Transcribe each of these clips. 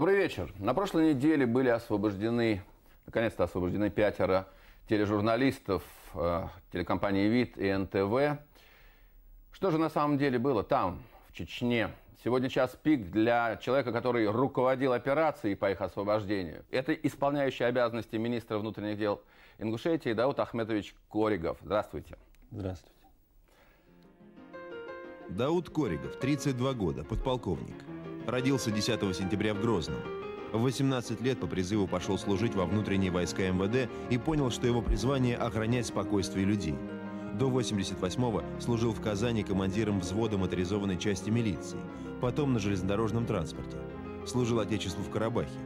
Добрый вечер. На прошлой неделе были освобождены, наконец-то освобождены 5 тележурналистов телекомпании ВИД и НТВ. Что же на самом деле было там, в Чечне? Сегодня час пик для человека, который руководил операцией по их освобождению. Это исполняющий обязанности министра внутренних дел Ингушетии Дауд Ахметович Коригов. Здравствуйте. Здравствуйте. Дауд Коригов, 32 года, подполковник. Родился 10 сентября в Грозном. В 18 лет по призыву пошел служить во внутренние войска МВД и понял, что его призвание – охранять спокойствие людей. До 88-го служил в Казани командиром взвода моторизованной части милиции, потом на железнодорожном транспорте. Служил Отечеству в Карабахе.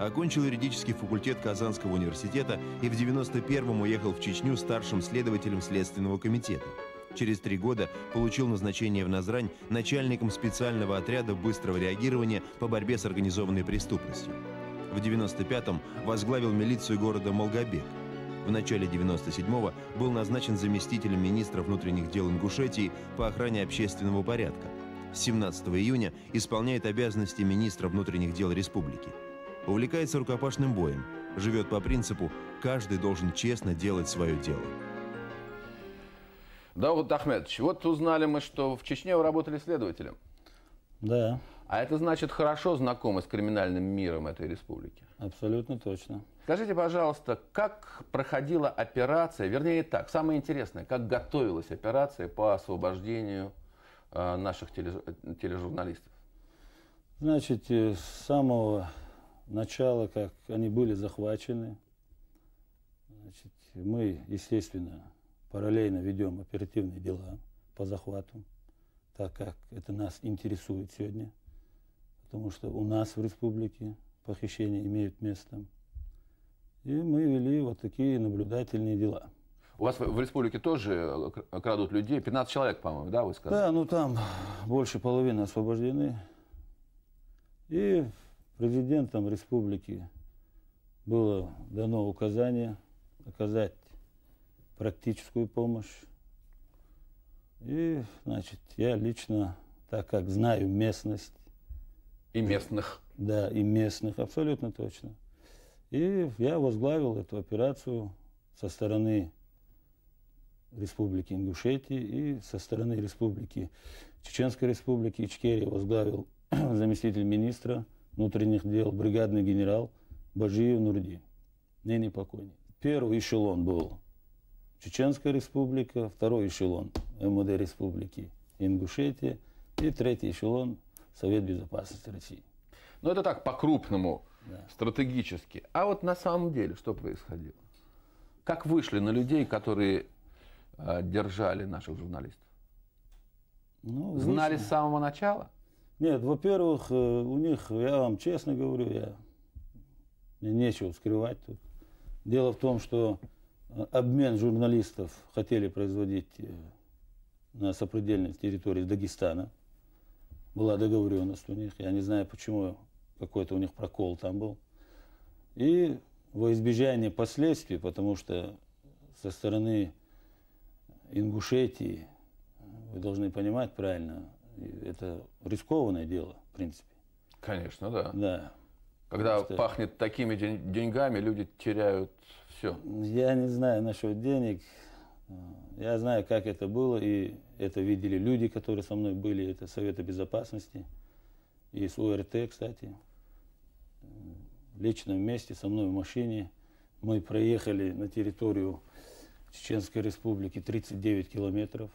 Окончил юридический факультет Казанского университета и в 91-м уехал в Чечню старшим следователем Следственного комитета. Через 3 года получил назначение в Назрань начальником специального отряда быстрого реагирования по борьбе с организованной преступностью. В 95-м возглавил милицию города Малгобек. В начале 97-го был назначен заместителем министра внутренних дел Ингушетии по охране общественного порядка. С 17 июня исполняет обязанности министра внутренних дел республики. Увлекается рукопашным боем. Живет по принципу «каждый должен честно делать свое дело». Дауд Ахметович, вот узнали мы, что в Чечне вы работали следователем. Да. А это значит, хорошо знакомы с криминальным миром этой республики? Абсолютно точно. Скажите, пожалуйста, как проходила операция, вернее так, самое интересное, как готовилась операция по освобождению наших тележурналистов? Значит, с самого начала, как они были захвачены, значит, мы, естественно, параллельно ведем оперативные дела по захвату, так как это нас интересует сегодня, потому что у нас в республике похищения имеют место. И мы вели вот такие наблюдательные дела. У вас в республике тоже крадут людей? 15 человек, по-моему, да, вы сказали? Да, ну там больше половины освобождены. И президентом республики было дано указание оказать практическую помощь. И, значит, я лично, так как знаю местность. И местных. Да, и местных, абсолютно точно. И я возглавил эту операцию со стороны Республики Ингушетии и со стороны Республики Чеченской Республики Ичкерия возглавил заместитель министра внутренних дел, бригадный генерал Бажиев Нурди, ныне покойный. Первый эшелон был Чеченская Республика, второй эшелон МВД Республики Ингушетия и третий эшелон Совет Безопасности России. Ну это так, по-крупному, да, стратегически. А вот на самом деле что происходило? Как вышли на людей, которые держали наших журналистов? Ну, знали вышли с самого начала? Нет, во-первых, у них, я вам честно говорю, мне нечего скрывать тут. Дело в том, что обмен журналистов хотели производить на сопредельной территории Дагестана. Была договоренность у них. Я не знаю, почему какой-то у них прокол там был. И во избежание последствий, потому что со стороны Ингушетии, вы должны понимать правильно, это рискованное дело, в принципе. Конечно, да. Да. Когда пахнет такими деньгами, люди теряют все. Я не знаю насчет денег. Я знаю, как это было, и это видели люди, которые со мной были, это Совета Безопасности, и с ОРТ, кстати. Лично вместе со мной в машине мы проехали на территорию Чеченской Республики 39 километров.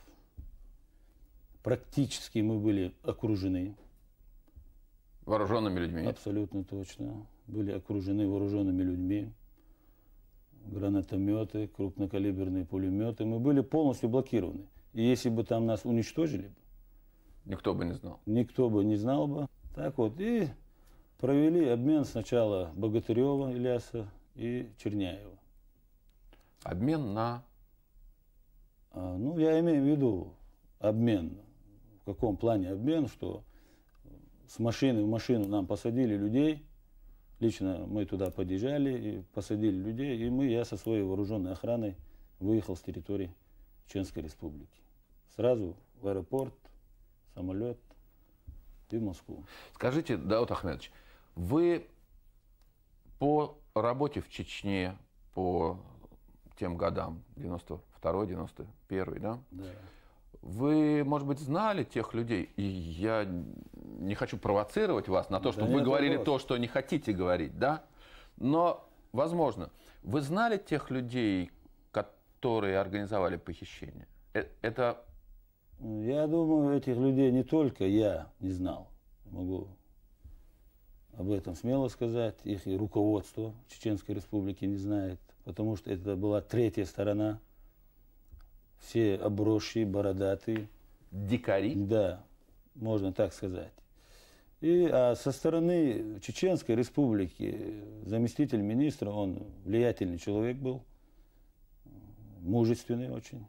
Практически мы были окружены. Вооруженными людьми? Абсолютно точно. Были окружены вооруженными людьми. Гранатометы, крупнокалиберные пулеметы. Мы были полностью блокированы. И если бы там нас уничтожили, никто бы не знал. Никто бы не знал бы. Так вот, и провели обмен сначала Богатырева Ильяса и Черняева. Обмен на? Ну, я имею в виду обмен. В каком плане обмен, что с машины в машину нам посадили людей. Лично мы туда подъезжали и посадили людей, и я со своей вооруженной охраной выехал с территории Чеченской Республики. Сразу в аэропорт, самолет и в Москву. Скажите, Дауд Ахметович, Вы по работе в Чечне, по тем годам, 92-й, 91-й, да? Да. Вы, может быть, знали тех людей, и я не хочу провоцировать вас на то, чтобы Да вы нет говорили вопросов. то, что не хотите говорить, да? Но, возможно, вы знали тех людей, которые организовали похищение? Это... Я думаю, этих людей не только я не знал. Могу об этом смело сказать. Их и руководство Чеченской Республики не знает, потому что это была третья сторона. Все обросшие, бородатые. Дикари? Да, можно так сказать. А со стороны Чеченской Республики заместитель министра, он влиятельный человек был, мужественный очень.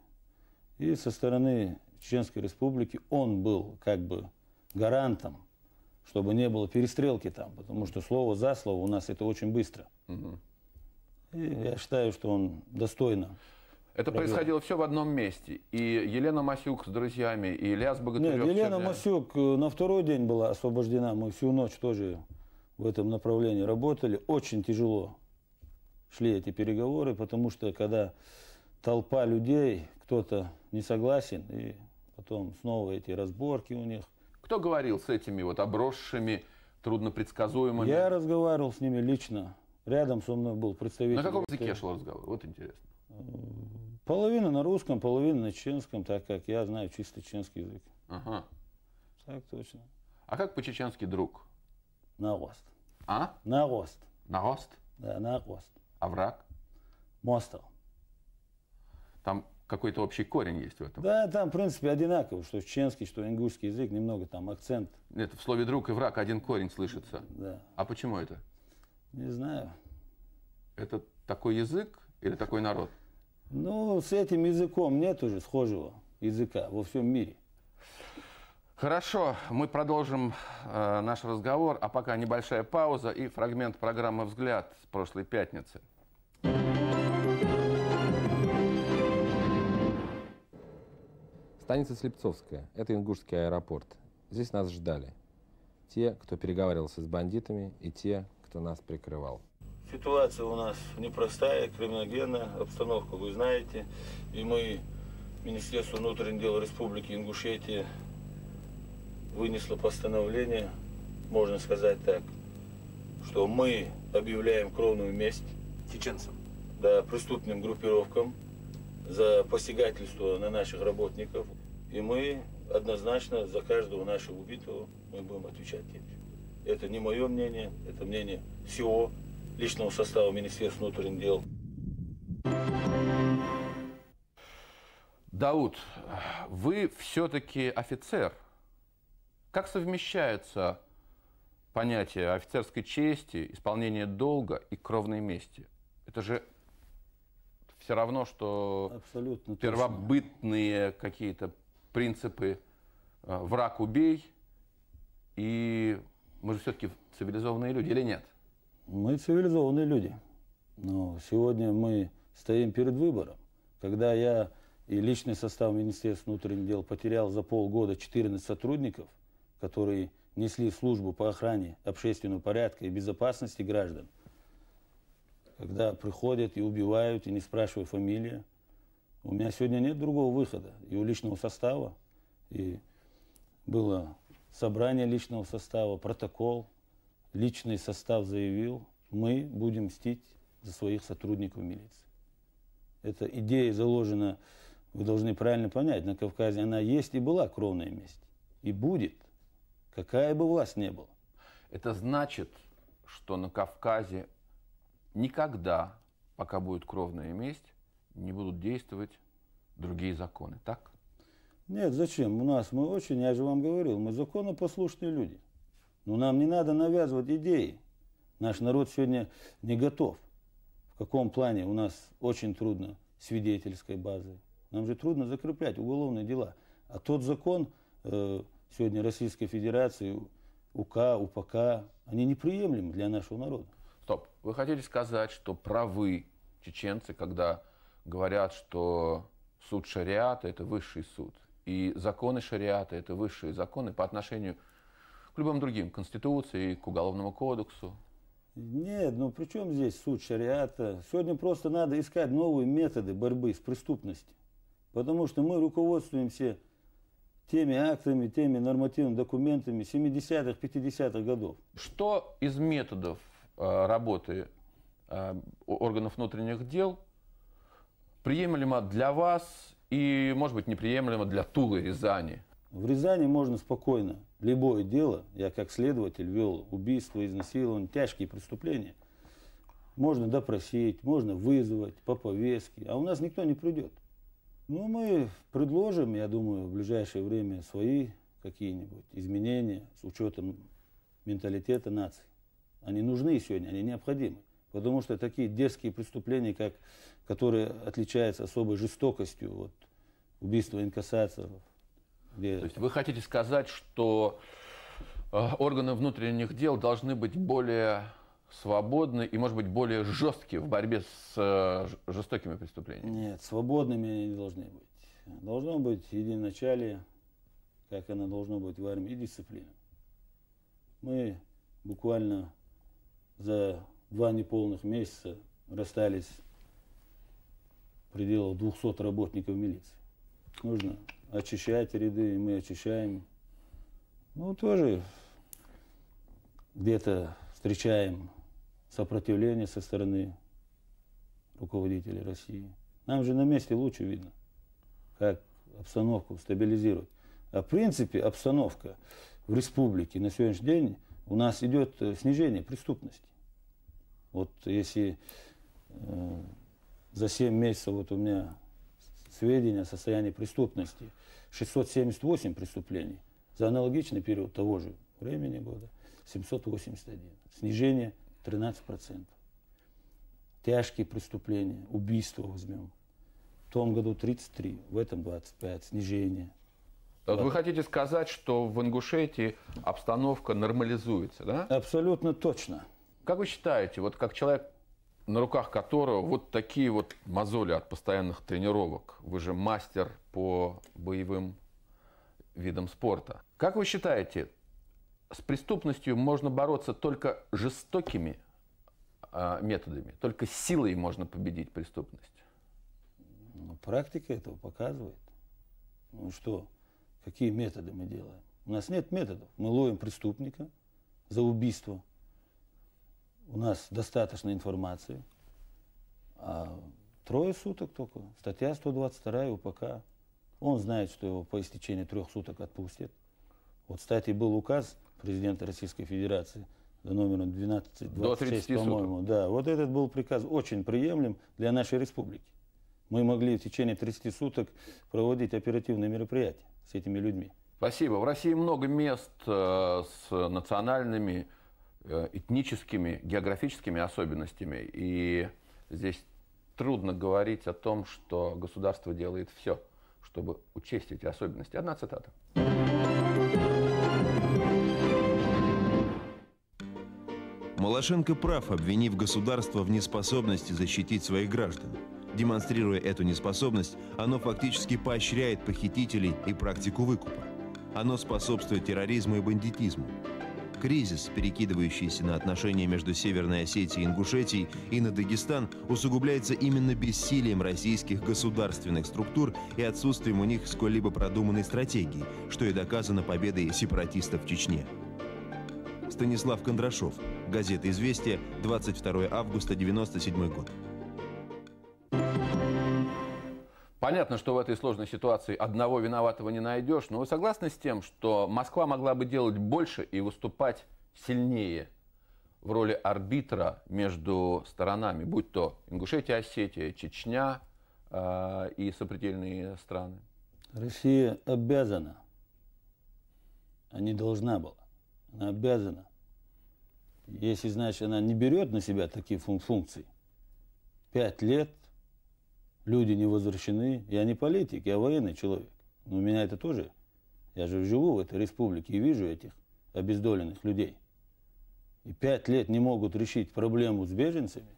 И со стороны Чеченской Республики он был как бы гарантом, чтобы не было перестрелки там, потому что слово за слово у нас это очень быстро. Угу. И я считаю, что он достойно. Это происходило все в одном месте. И Елена Масюк с друзьями, и Ильяс Богатырев. Нет, Елена Масюк на второй день была освобождена. Мы всю ночь тоже в этом направлении работали. Очень тяжело шли эти переговоры, потому что когда толпа людей, кто-то не согласен, и потом снова эти разборки у них. Кто говорил с этими вот обросшими, труднопредсказуемыми? Я разговаривал с ними лично. Рядом со мной был представитель. На каком языке шел разговор? Вот интересно. Половина на русском, половина на чеченском, так как я знаю чисто чеченский язык. Ага. Так точно. А как по-чеченски друг? На гост. А? На гост. На гост? Да, на гост. А враг? Мостов. Там какой-то общий корень есть в этом? Да, там, в принципе, одинаково, что чеченский, что ингушский язык, немного там акцент. Нет, в слове друг и враг один корень слышится. Да. А почему это? Не знаю. Это такой язык или такой народ? Ну, с этим языком нет уже схожего языка во всем мире. Хорошо, мы продолжим наш разговор, а пока небольшая пауза и фрагмент программы «Взгляд» с прошлой пятницы. Станица Слепцовская – это ингушский аэропорт. Здесь нас ждали. Те, кто переговаривался с бандитами, и те, кто нас прикрывал. Ситуация у нас непростая, криминогенная, обстановка вы знаете. И мы, Министерство внутренних дел Республики Ингушетия, вынесло постановление, можно сказать так, что мы объявляем кровную месть Чеченцам. да, преступным группировкам за посягательство на наших работников. И мы однозначно за каждого нашего убитого мы будем отвечать тем же. Это не мое мнение, это мнение всего личного состава Министерства внутренних дел. Дауд, вы все-таки офицер. Как совмещается понятие офицерской чести, исполнения долга и кровной мести? Это же все равно, что Абсолютно первобытные какие-то принципы «враг убей», и мы же все-таки цивилизованные люди или нет? Мы цивилизованные люди. Но сегодня мы стоим перед выбором. Когда я и личный состав Министерства внутренних дел потерял за полгода 14 сотрудников, которые несли службу по охране общественного порядка и безопасности граждан, когда приходят и убивают, и не спрашивая фамилии, у меня сегодня нет другого выхода. И у личного состава, и было собрание личного состава, протокол. Личный состав заявил, мы будем мстить за своих сотрудников милиции. Эта идея заложена, вы должны правильно понять, на Кавказе она есть и была кровная месть. И будет, какая бы власть ни была. Это значит, что на Кавказе никогда, пока будет кровная месть, не будут действовать другие законы, так? Нет, зачем? У нас мы очень, я же вам говорил, мы законопослушные люди. Но нам не надо навязывать идеи. Наш народ сегодня не готов. В каком плане? У нас очень трудно свидетельской базы. Нам же трудно закреплять уголовные дела. А тот закон сегодня Российской Федерации, УК, УПК, они неприемлемы для нашего народа. Стоп. Вы хотите сказать, что правы чеченцы, когда говорят, что суд шариата – это высший суд, и законы шариата – это высшие законы по отношению к любым другим, к Конституции, к Уголовному кодексу? Нет, ну при чем здесь суд шариата? Сегодня просто надо искать новые методы борьбы с преступностью. Потому что мы руководствуемся теми актами, теми нормативными документами 70-х, 50-х годов. Что из методов работы органов внутренних дел приемлемо для вас и, может быть, неприемлемо для Тулы, Рязани? В Рязани можно спокойно любое дело, я как следователь вел убийство, изнасилование, тяжкие преступления, можно допросить, можно вызвать по повестке, а у нас никто не придет. Ну, мы предложим, я думаю, в ближайшее время свои какие-нибудь изменения с учетом менталитета нации. Они нужны сегодня, они необходимы. Потому что такие дерзкие преступления, которые отличаются особой жестокостью, вот, убийство инкассаторов. То есть вы хотите сказать, что органы внутренних дел должны быть более свободны и, может быть, более жесткие в борьбе с жестокими преступлениями? Нет, свободными они не должны быть. Должно быть единоначалие, как оно должно быть в армии, и дисциплина. Мы буквально за 2 неполных месяца расстались в пределах 200 работников милиции. Нужно очищать ряды, мы очищаем. Ну, тоже где-то встречаем сопротивление со стороны руководителей России. Нам же на месте лучше видно, как обстановку стабилизировать. А в принципе обстановка в республике на сегодняшний день у нас идет снижение преступности. Вот если за 7 месяцев вот у меня сведения о состоянии преступности 678 преступлений, за аналогичный период того же времени года 781. Снижение 13%. Тяжкие преступления, убийства возьмем. В том году 33, в этом 25, снижение. Вот вы хотите сказать, что в Ингушетии обстановка нормализуется, да? Абсолютно точно. Как вы считаете, вот как человек, на руках которого вот такие вот мозоли от постоянных тренировок, вы же мастер по боевым видам спорта, как вы считаете, с преступностью можно бороться только жестокими методами, только силой можно победить преступность? Ну, практика этого показывает. Ну что, какие методы мы делаем? У нас нет методов. Мы ловим преступника за убийство. У нас достаточно информации. А 3 суток только. Статья 122 УПК. Он знает, что его по истечении 3 суток отпустят. Вот, кстати, был указ президента Российской Федерации за номером 1226, по-моему. Да, вот этот был приказ очень приемлем для нашей республики. Мы могли в течение 30 суток проводить оперативные мероприятия с этими людьми. Спасибо. В России много мест с национальными, этническими, географическими особенностями. И здесь трудно говорить о том, что государство делает все, чтобы учесть эти особенности. Одна цитата. Малашенко прав, обвинив государство в неспособности защитить своих граждан. Демонстрируя эту неспособность, оно фактически поощряет похитителей и практику выкупа. Оно способствует терроризму и бандитизму. Кризис, перекидывающийся на отношения между Северной Осетией и Ингушетией и на Дагестан, усугубляется именно бессилием российских государственных структур и отсутствием у них сколь-либо продуманной стратегии, что и доказано победой сепаратистов в Чечне. Станислав Кондрашов, газета «Известия», 22 августа 1997 год. Понятно, что в этой сложной ситуации одного виноватого не найдешь, но вы согласны с тем, что Москва могла бы делать больше и выступать сильнее в роли арбитра между сторонами, будь то Ингушетия, Осетия, Чечня и сопредельные страны? Россия обязана, а не должна была. Она обязана. Если, значит, она не берет на себя такие функции, 5 лет люди не возвращены. Я не политик, я военный человек. Но у меня это тоже. Я же живу в этой республике и вижу этих обездоленных людей. И 5 лет не могут решить проблему с беженцами.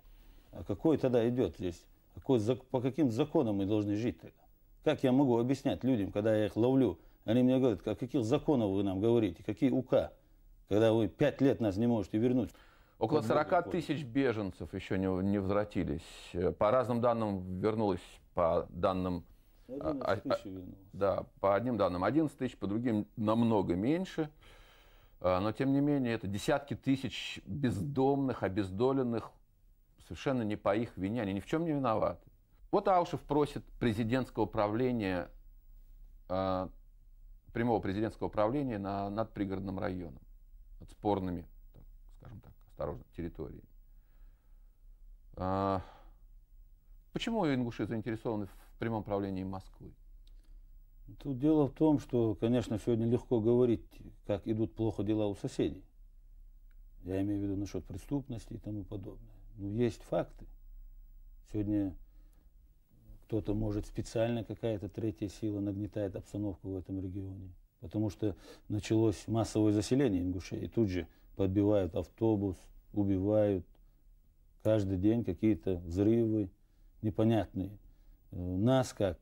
А какой тогда идет здесь? По каким законам мы должны жить тогда? Как я могу объяснять людям, когда я их ловлю? Они мне говорят, о каких законах вы нам говорите, какие УК? когда вы 5 лет нас не можете вернуть. Около 40 тысяч беженцев еще не возвратились. По разным данным вернулось, по данным... 11 тысяч вернулось. Да, по одним данным 11 тысяч, по другим намного меньше. Но, тем не менее, это десятки тысяч бездомных, обездоленных, совершенно не по их вине, они ни в чем не виноваты. Вот Аушев просит президентского правления, прямого президентского правления над пригородным районом, над спорными, скажем так, осторожно, территориями. Почему ингуши заинтересованы в прямом правлении Москвы? Тут дело в том, что, конечно, сегодня легко говорить, как идут плохо дела у соседей. Я имею в виду насчет преступности и тому подобное. Но есть факты. Сегодня кто-то может специально, какая-то третья сила нагнетает обстановку в этом регионе. Потому что началось массовое заселение ингушей. И тут же подбивают автобус, убивают. Каждый день какие-то взрывы непонятные. Нас, как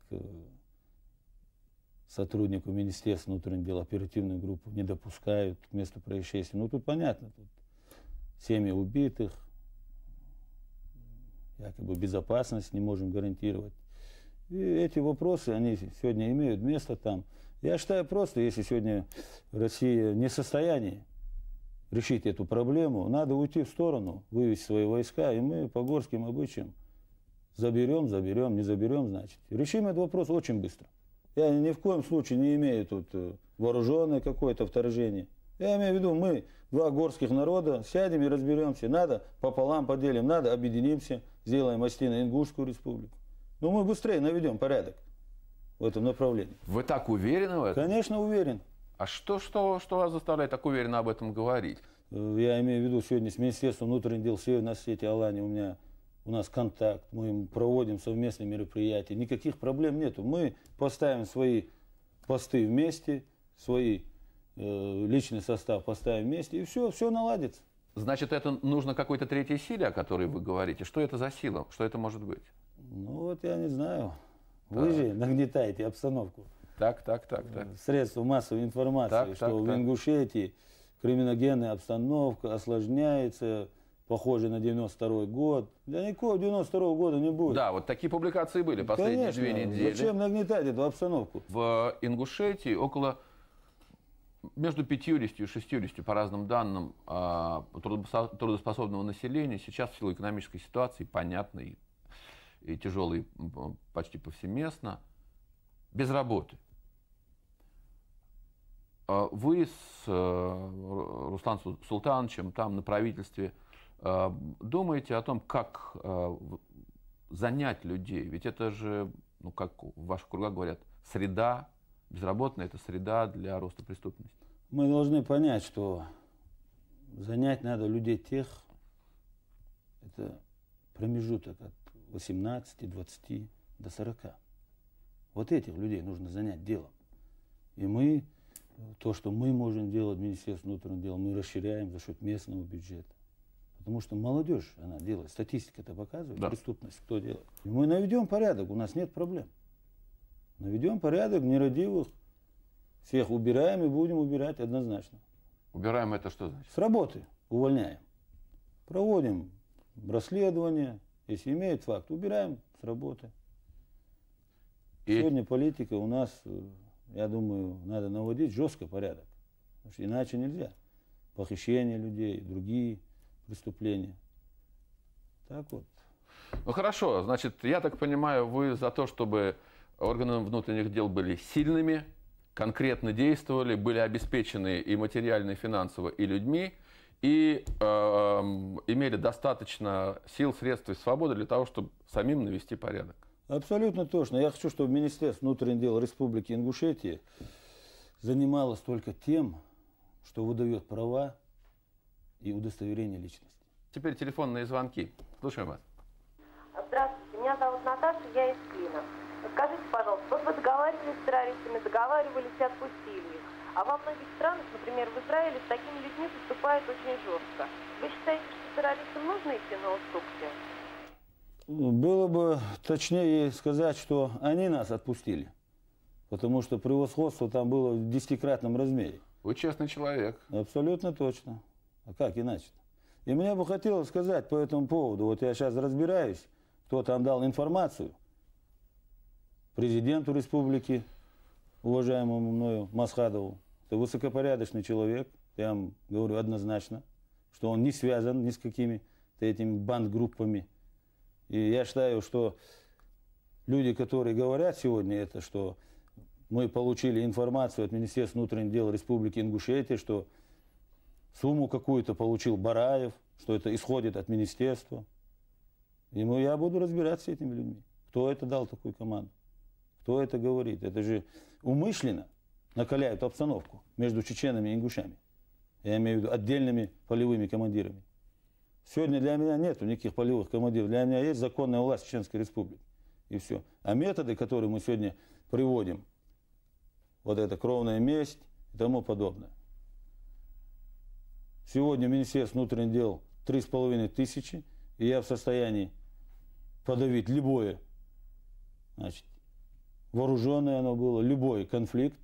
сотруднику Министерства внутренних дел, оперативную группу не допускают к месту происшествия. Ну, тут понятно, тут семьи убитых, якобы безопасность не можем гарантировать. И эти вопросы, они сегодня имеют место там. Я считаю просто, если сегодня Россия не в состоянии решить эту проблему, надо уйти в сторону, вывести свои войска, и мы по горским обычаям заберем, не заберем, значит. Решим этот вопрос очень быстро. Я ни в коем случае не имею тут вооруженное какое-то вторжение. Я имею в виду, мы, два горских народа, сядем и разберемся. Надо пополам поделим, надо объединимся, сделаем Остино-Ингушскую республику. Но мы быстрее наведем порядок в этом направлении. Вы так уверены в этом? Конечно, уверен. А что вас заставляет так уверенно об этом говорить? Я имею в виду, сегодня с Министерством внутренних дел Северной Осетии, Алании у нас контакт, мы проводим совместные мероприятия, никаких проблем нету. Мы поставим свои посты вместе, свой личный состав поставим вместе, и все наладится. Значит, это нужно какой-то третьей силе, о которой вы говорите. Что это за сила? Что это может быть? Ну вот я не знаю. Вы же нагнетаете обстановку. Так. Средства массовой информации, что в Ингушетии криминогенная обстановка осложняется, похоже на 92-й год. Да никакого 92-го года не будет. Да, вот такие публикации были последние 2 недели. Зачем нагнетать эту обстановку? В Ингушетии между 50 и 60, по разным данным, трудоспособного населения сейчас в силу экономической ситуации, понятной и тяжелой почти повсеместно, без работы. Вы с Русланом Султановичем там на правительстве думаете о том, как занять людей? Ведь это же, как в ваших кругах говорят, среда, безработная – это среда для роста преступности. Мы должны понять, что занять надо людей тех, это промежуток от 18, 20 до 40. Вот этих людей нужно занять делом. И то, что мы можем делать, Министерство внутренних дел, мы расширяем за счет местного бюджета. Потому что молодежь, она делает, статистика это показывает, да. Преступность кто делает. И мы наведем порядок, у нас нет проблем. Наведем порядок, нерадивых, всех убираем и будем убирать однозначно. Убираем это что значит? С работы увольняем. Проводим расследование, если имеет факт, убираем с работы. Сегодня политика у нас, я думаю, надо наводить жесткий порядок. Потому что иначе нельзя. Похищение людей, другие преступления. Так вот. Ну хорошо, значит, я так понимаю, вы за то, чтобы органы внутренних дел были сильными, конкретно действовали, были обеспечены и материально, и финансово, и людьми, и имели достаточно сил, средств и свободы для того, чтобы самим навести порядок. Абсолютно точно. Я хочу, чтобы Министерство внутренних дел Республики Ингушетия занималось только тем, что выдает права и удостоверение личности. Теперь телефонные звонки. Слушаем вас. Здравствуйте, меня зовут Наташа, я из Клина. Скажите, пожалуйста, вот вы договаривались с террористами, договаривались и отпустили их. А во многих странах, например, в Израиле, с такими людьми поступают очень жестко. Вы считаете, что террористам нужно идти на уступки? Было бы точнее сказать, что они нас отпустили. Потому что превосходство там было в 10-кратном размере. Вы честный человек. Абсолютно точно. А как иначе-то? И мне бы хотелось сказать по этому поводу, вот я сейчас разбираюсь, кто там дал информацию президенту республики, уважаемому мною Масхадову. Это высокопорядочный человек, я вам говорю однозначно, что он не связан ни с какими-то этими бандгруппами. И я считаю, что люди, которые говорят сегодня это, что мы получили информацию от Министерства внутренних дел Республики Ингушетия, что сумму какую-то получил Бараев, что это исходит от министерства. И я буду разбираться с этими людьми. Кто это дал такую команду? Кто это говорит? Это же умышленно накаляют обстановку между чеченами и ингушами. Я имею в виду отдельными полевыми командирами. Сегодня для меня нет никаких полевых командиров. Для меня есть законная власть Чеченской Республики. И все. А методы, которые мы сегодня приводим, вот это кровная месть и тому подобное. Сегодня Министерство внутренних дел 3500, и я в состоянии подавить любое, значит, вооруженное оно было, любой конфликт,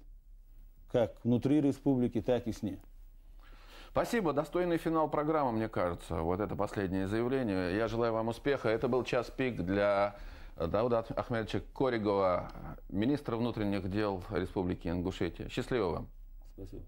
как внутри республики, так и с ней. Спасибо. Достойный финал программы, мне кажется. Вот это последнее заявление. Я желаю вам успеха. Это был час пик для Дауда Ахмедовича Коригова, министра внутренних дел Республики Ингушетия. Счастливо вам. Спасибо.